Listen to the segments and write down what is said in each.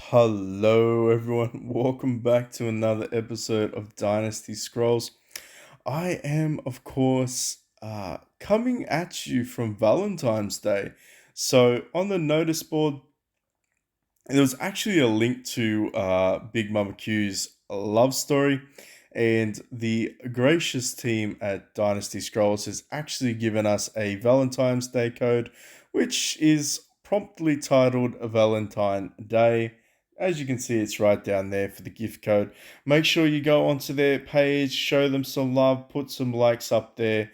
Hello, everyone. Welcome back to another episode of Dynasty Scrolls. I am, of course, coming at you from Valentine's Day. So, on the notice board, there was actually a link to Big Mama Q's love story, and the gracious team at Dynasty Scrolls has actually given us a Valentine's Day code, which is promptly titled Valentine Day. As you can see, it's right down there for the gift code. Make sure you go onto their page, show them some love, put some likes up there.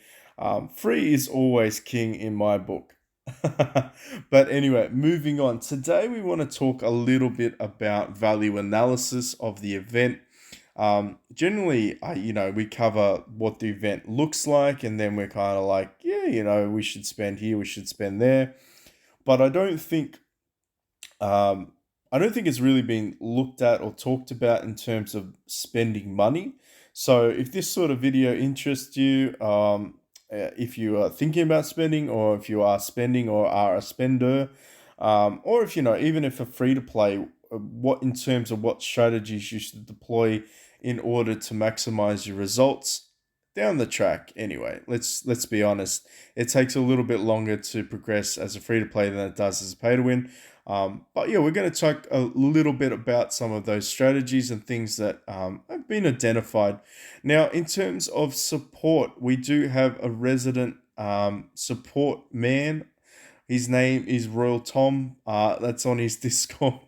Free is always king in my book. But anyway, moving on. Today we want to talk a little bit about value analysis of the event. Generally, we cover what the event looks like, and then we're kind of like, yeah, we should spend here, we should spend there. But um, I don't think it's really been looked at or talked about in terms of spending money. So if this sort of video interests you, if you are thinking about spending, or if you are spending or are a spender, or if even if a free to play, what in terms of what strategies you should deploy in order to maximize your results down the track. Anyway, let's be honest, it takes a little bit longer to progress as a free to play than it does as a pay to win. But yeah, we're going to talk a little bit about some of those strategies and things that have been identified. Now, in terms of support, we do have a resident support man. His name is Royal Tom. That's on his Discord.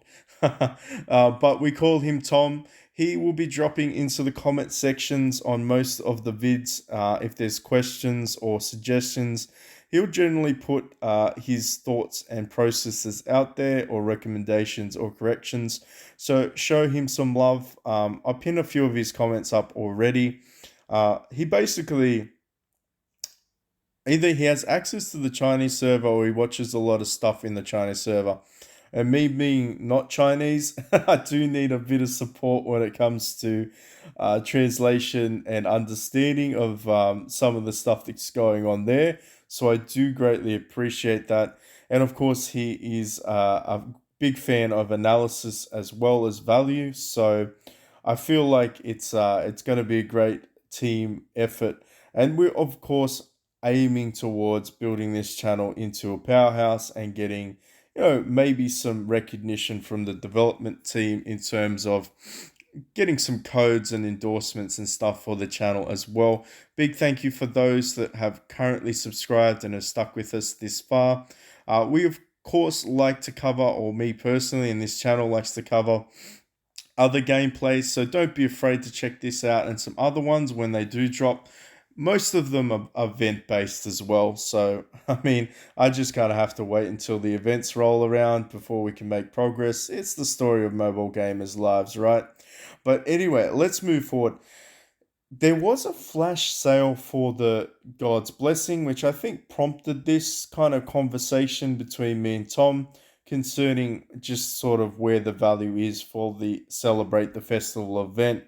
But we call him Tom. He will be dropping into the comment sections on most of the vids. If there's questions or suggestions, he'll generally put his thoughts and processes out there, or recommendations or corrections. So show him some love. I pinned a few of his comments up already. He basically either he has access to the Chinese server, or he watches a lot of stuff in the Chinese server. And me being not Chinese, I do need a bit of support when it comes to translation and understanding of some of the stuff that's going on there. So I do greatly appreciate that. And of course, he is a big fan of analysis as well as value. So I feel like it's going to be a great team effort. And we're, of course, aiming towards building this channel into a powerhouse and getting maybe some recognition from the development team in terms of getting some codes and endorsements and stuff for the channel as well. Big thank you for those that have currently subscribed and have stuck with us this far. We, of course, like to cover, or me personally in this channel likes to cover, other gameplays, so don't be afraid to check this out and some other ones when they do drop. Most of them are event based as well, so I mean, I just kind of have to wait until the events roll around before we can make progress. It's the story of mobile gamers' lives, right? But anyway, let's move forward. There was a flash sale for the God's Blessing, which I think prompted this kind of conversation between me and Tom concerning just sort of where the value is for the Celebrate the Festival event.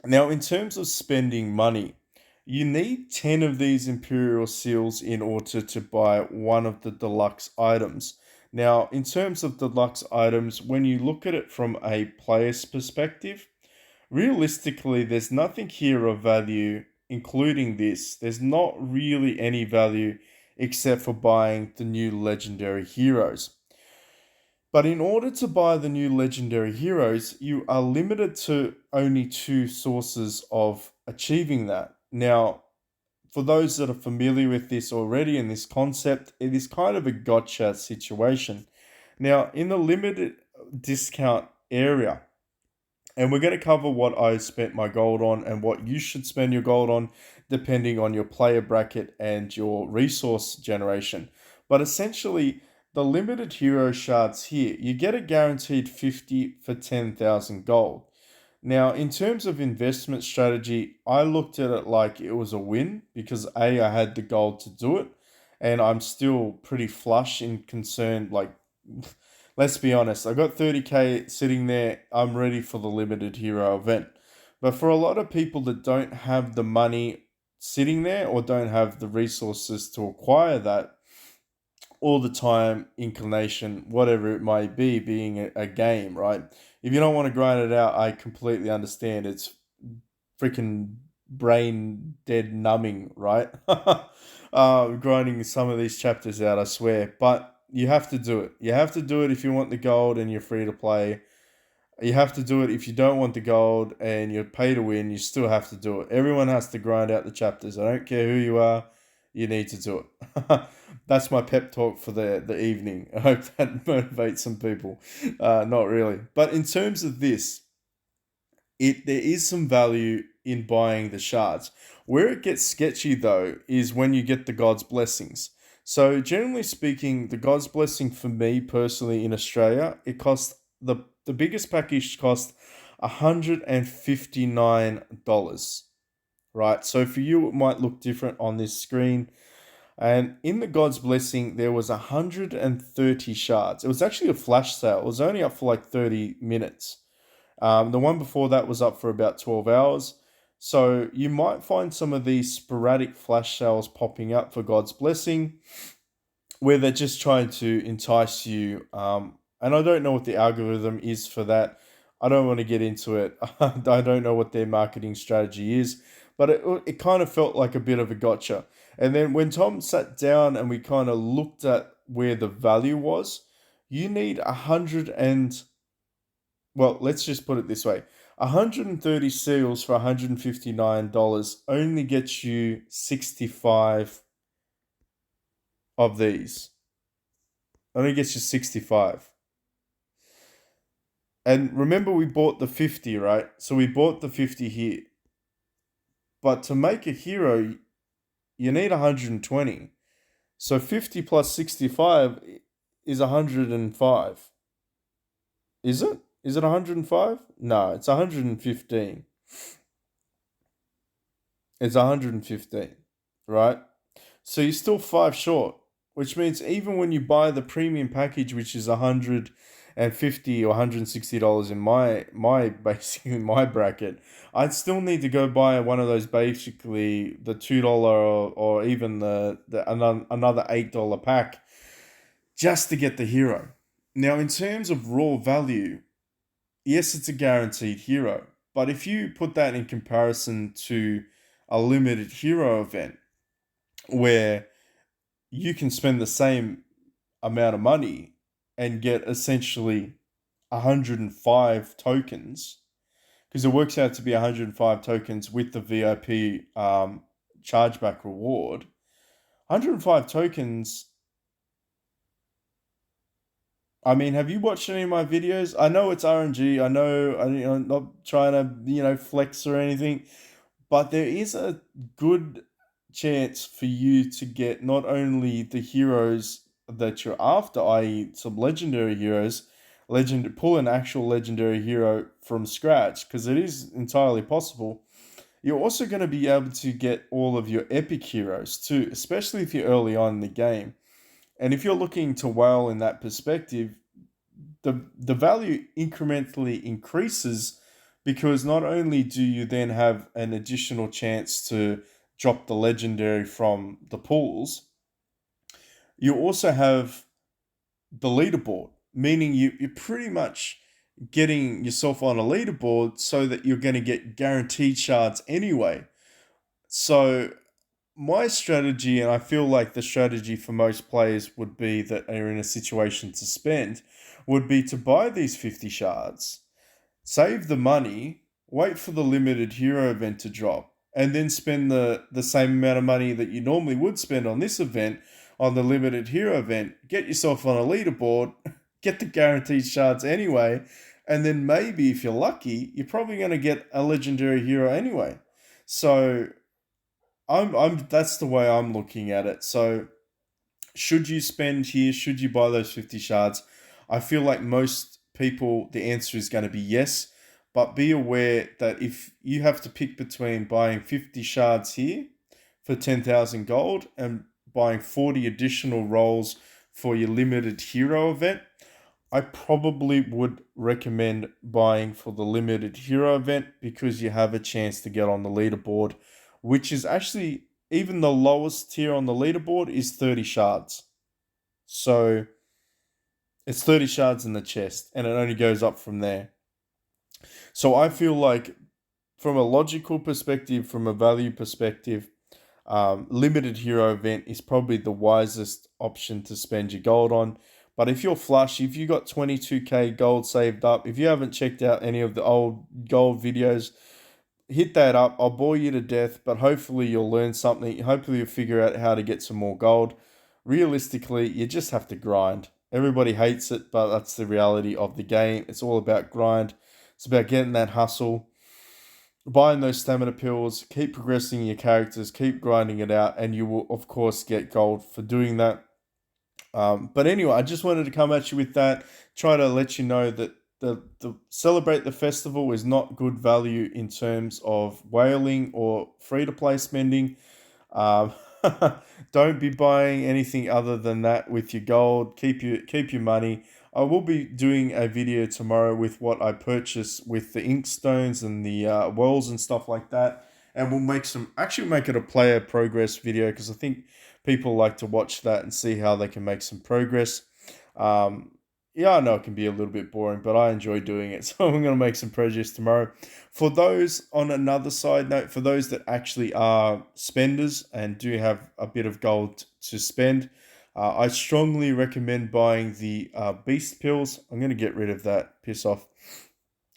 Now, in terms of spending money, you need 10 of these Imperial Seals in order to buy one of the deluxe items. Now, in terms of deluxe items, when you look at it from a player's perspective, realistically, there's nothing here of value, including this. There's not really any value except for buying the new legendary heroes. But in order to buy the new legendary heroes, you are limited to only two sources of achieving that. Now, for those that are familiar with this already and this concept, it is kind of a gotcha situation. Now, in the limited discount area, and we're going to cover what I spent my gold on and what you should spend your gold on, depending on your player bracket and your resource generation. But essentially, the limited hero shards here, you get a guaranteed 50 for 10,000 gold. Now, in terms of investment strategy, I looked at it like it was a win because A, I had the gold to do it, and I'm still pretty flush in concern. Like, let's be honest, I got 30k sitting there. I'm ready for the limited hero event. But for a lot of people that don't have the money sitting there or don't have the resources to acquire that, all the time, inclination, whatever it may be, being a game, right? If you don't want to grind it out, I completely understand. It's freaking brain dead numbing, right? Grinding some of these chapters out, I swear. But you have to do it. You have to do it if you want the gold and you're free to play. You have to do it if you don't want the gold and you're pay to win. You still have to do it. Everyone has to grind out the chapters. I don't care who you are. You need to do it. That's my pep talk for the evening. I hope that motivates some people. Not really. But in terms of this, there is some value in buying the shards. Where it gets sketchy though is when you get the God's blessings. So generally speaking, the God's blessing for me personally in Australia, it costs the biggest package cost $159. Right. So for you it might look different on this screen. And in the God's blessing, there was 130 shards. It was actually a flash sale. It was only up for like 30 minutes. The one before that was up for about 12 hours. So you might find some of these sporadic flash sales popping up for God's blessing where they're just trying to entice you. And I don't know what the algorithm is for that. I don't want to get into it. I don't know what their marketing strategy is, but it kind of felt like a bit of a gotcha. And then when Tom sat down and we kind of looked at where the value was, you need 100 and well, let's just put it this way. 130 seals for $159 only gets you 65 of these. Only gets you 65. And remember we bought the 50, right? So we bought the 50 here. But to make a hero, you need 120. So 50 plus 65 is 105. Is it? Is it 105? No, it's 115. It's 115, right? So you're still 5 short, which means even when you buy the premium package, which is 150 or $160 in my basically my bracket, I'd still need to go buy one of those, basically the $2 or even another $8 pack just to get the hero. Now, in terms of raw value, yes, it's a guaranteed hero, but if you put that in comparison to a limited hero event where you can spend the same amount of money and get essentially 105 tokens, because it works out to be 105 tokens with the VIP chargeback reward. 105 tokens. I mean, have you watched any of my videos? I know it's RNG. I know I'm not trying to flex or anything, but there is a good chance for you to get not only the heroes that you're after, i.e., some legendary heroes, pull an actual legendary hero from scratch, because it is entirely possible. You're also going to be able to get all of your epic heroes too, especially if you're early on in the game. And if you're looking to whale in that perspective, the value incrementally increases because not only do you then have an additional chance to drop the legendary from the pools, you also have the leaderboard, meaning you're pretty much getting yourself on a leaderboard so that you're going to get guaranteed shards anyway. So my strategy, and I feel like the strategy for most players would be that are in a situation to spend, would be to buy these 50 shards, save the money, wait for the limited hero event to drop, and then spend the same amount of money that you normally would spend on this event on the limited hero event, get yourself on a leaderboard, get the guaranteed shards anyway, and then maybe if you're lucky, you're probably going to get a legendary hero anyway. So I'm that's the way I'm looking at it. So should you spend here? Should you buy those 50 shards? I feel like most people, the answer is going to be yes. But be aware that if you have to pick between buying 50 shards here for 10,000 gold and buying 40 additional rolls for your limited hero event, I probably would recommend buying for the limited hero event because you have a chance to get on the leaderboard, which is actually even the lowest tier on the leaderboard is 30 shards. So it's 30 shards in the chest, and it only goes up from there. So I feel like, from a logical perspective, from a value perspective, limited hero event is probably the wisest option to spend your gold on. But if you're flush, if you got 22k gold saved up, if you haven't checked out any of the old gold videos, hit that up. I'll bore you to death, but hopefully you'll learn something. Hopefully you'll figure out how to get some more gold. Realistically, you just have to grind. Everybody hates it, but that's the reality of the game. It's all about grind. It's about getting that hustle, buying those stamina pills, keep progressing your characters, keep grinding it out, and you will, of course, get gold for doing that. But anyway, I just wanted to come at you with that, try to let you know that the Celebrate the Festival is not good value in terms of whaling or free to play spending. Um, don't be buying anything other than that with your gold. Keep your money. I will be doing a video tomorrow with what I purchased with the ink stones and the wells and stuff like that, and we'll make it a player progress video, because I think people like to watch that and see how they can make some progress. Um, yeah, I know it can be a little bit boring, but I enjoy doing it, so I'm going to make some progress tomorrow. For those, on another side note, for those that actually are spenders and do have a bit of gold to spend, I strongly recommend buying the Beast Pills. I'm going to get rid of that. Piss off.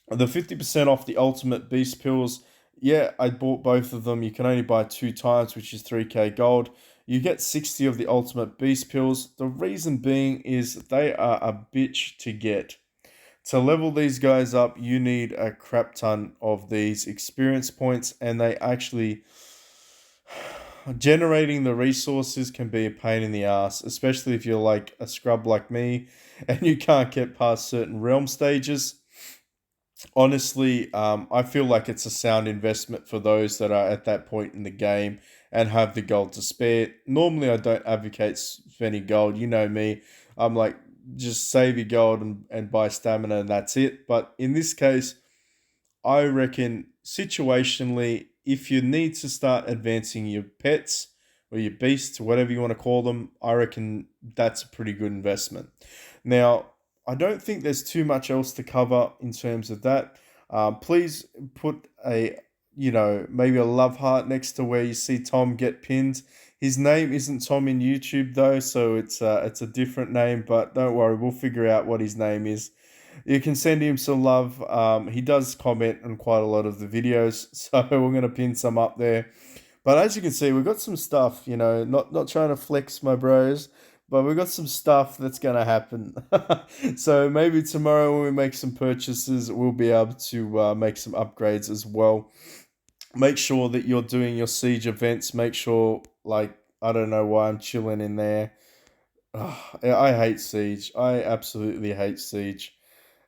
The 50% off the Ultimate Beast Pills. Yeah, I bought both of them. You can only buy 2 times, which is 3k gold. You get 60 of the Ultimate Beast Pills. The reason being is they are a bitch to get. To level these guys up, you need a crap ton of these experience points, and they actually, generating the resources can be a pain in the ass, especially if you're like a scrub like me and you can't get past certain realm stages. Honestly, I feel like it's a sound investment for those that are at that point in the game and have the gold to spare. Normally, I don't advocate spending gold. You know me. I'm like, just save your gold and buy stamina, and that's it. But in this case, I reckon situationally, if you need to start advancing your pets or your beasts, whatever you want to call them, I reckon that's a pretty good investment. Now, I don't think there's too much else to cover in terms of that. Please put maybe a love heart next to where you see Tom get pinned. His name isn't Tom in YouTube though, so it's a different name. But don't worry, we'll figure out what his name is. You can send him some love. He does comment on quite a lot of the videos, so we're gonna pin some up there. But as you can see, we've got some stuff. Not trying to flex my bros, but we've got some stuff that's gonna happen. So maybe tomorrow when we make some purchases, we'll be able to make some upgrades as well. Make sure that you're doing your siege events. Make sure, like, I don't know why I'm chilling in there. Ugh, I hate siege. I absolutely hate siege.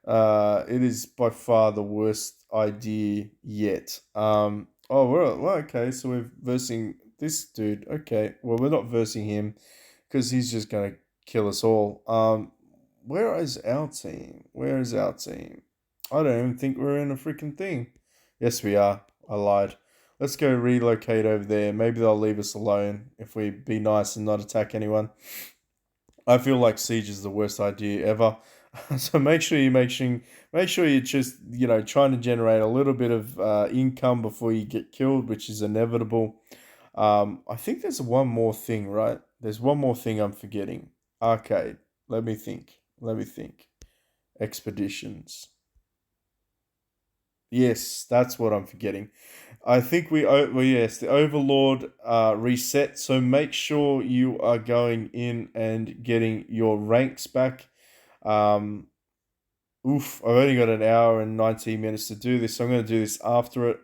It is by far the worst idea yet. Well, okay, so we're versing this dude. Okay, well, we're not versing him because he's just gonna kill us all. Where is our team? Where is our team? I don't even think we're in a freaking thing. Yes, we are. I lied. Let's go relocate over there. Maybe they'll leave us alone if we be nice and not attack anyone. I feel like siege is the worst idea ever. So make sure you just trying to generate a little bit of income before you get killed, which is inevitable. I think there's one more thing, right? There's one more thing I'm forgetting. Arcade. Let me think. Let me think. Expeditions. Yes, that's what I'm forgetting. I think yes, the Overlord reset. So make sure you are going in and getting your ranks back. Um, I've only got an hour and 19 minutes to do this, so I'm going to do this after it.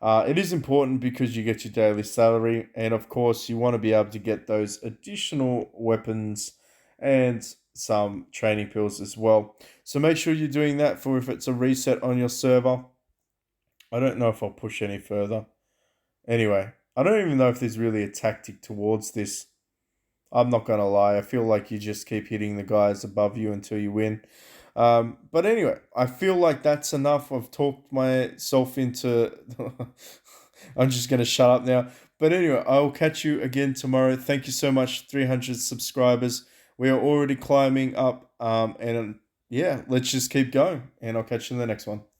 It is important because you get your daily salary, and of course, you want to be able to get those additional weapons and some training pills as well. So make sure you're doing that for if it's a reset on your server. I don't know if I'll push any further. Anyway, I don't even know if there's really a tactic towards this. I'm not going to lie. I feel like you just keep hitting the guys above you until you win. But anyway, I feel like that's enough. I've talked myself into. I'm just going to shut up now. But anyway, I'll catch you again tomorrow. Thank you so much, 300 subscribers. We are already climbing up, and yeah, let's just keep going, and I'll catch you in the next one.